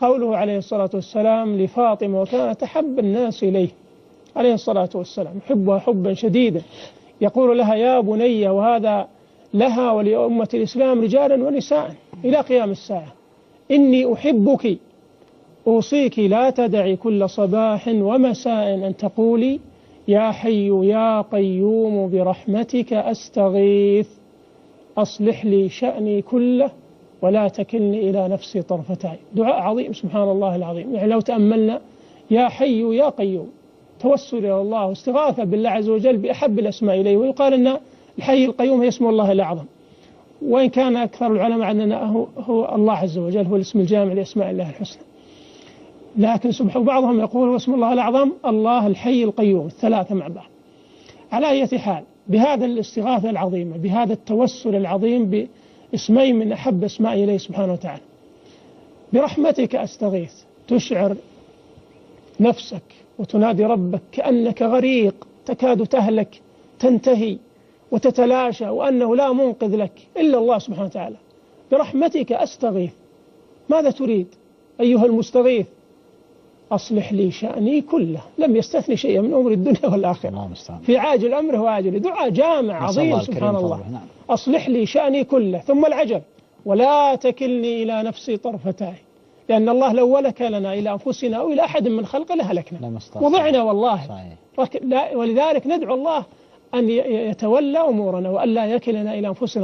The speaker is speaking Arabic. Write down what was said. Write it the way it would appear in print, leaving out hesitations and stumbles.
قوله عليه الصلاة والسلام لفاطمة وكانت أحب الناس إليه عليه الصلاة والسلام، يحبها حبا شديدا، يقول لها يا بني، وهذا لها ولأمة الإسلام رجالا ونساء إلى قيام الساعة، إني أحبك أوصيك لا تدعي كل صباح ومساء أن تقولي يا حي يا قيوم برحمتك أستغيث أصلح لي شأني كله ولا تكلني إلى نفسي طرفة عين. دعاء عظيم سبحان الله العظيم. يعني لو تأملنا يا حي يا قيوم، توسل إلى الله واستغاثة بالله عز وجل بأحب الأسماء إليه، ويقال أن الحي القيوم هي اسم الله الأعظم، وإن كان أكثر العلماء أنه هو الله عز وجل هو الاسم الجامع لأسماء الله الحسنى، لكن بعضهم يقول هو اسم الله الأعظم الله الحي القيوم، الثلاثة مع بعض. على أي حال، بهذا الاستغاثة العظيمة، بهذا التوسل العظيم باسمين من أحب أسماء إليه سبحانه وتعالى، برحمتك أستغيث، تشعر نفسك وتنادي ربك كأنك غريق تكاد تهلك تنتهي وتتلاشى، وأنه لا منقذ لك إلا الله سبحانه وتعالى. برحمتك أستغيث، ماذا تريد أيها المستغيث؟ أصلح لي شأني كله، لم يستثني شيئا من أمر الدنيا والآخرة في عاجل أمره وآجله. دعاء جامع عظيم سبحان الله. أصلح لي شأني كله، ثم العجب ولا تكلني إلى نفسي طرفة عين، لأن الله لو ولك لنا إلى أنفسنا أو إلى أحد من خلقه لهلكنا وضعنا والله. ولذلك ندعو الله أن يتولى أمورنا وأن لا يكلنا إلى أنفسنا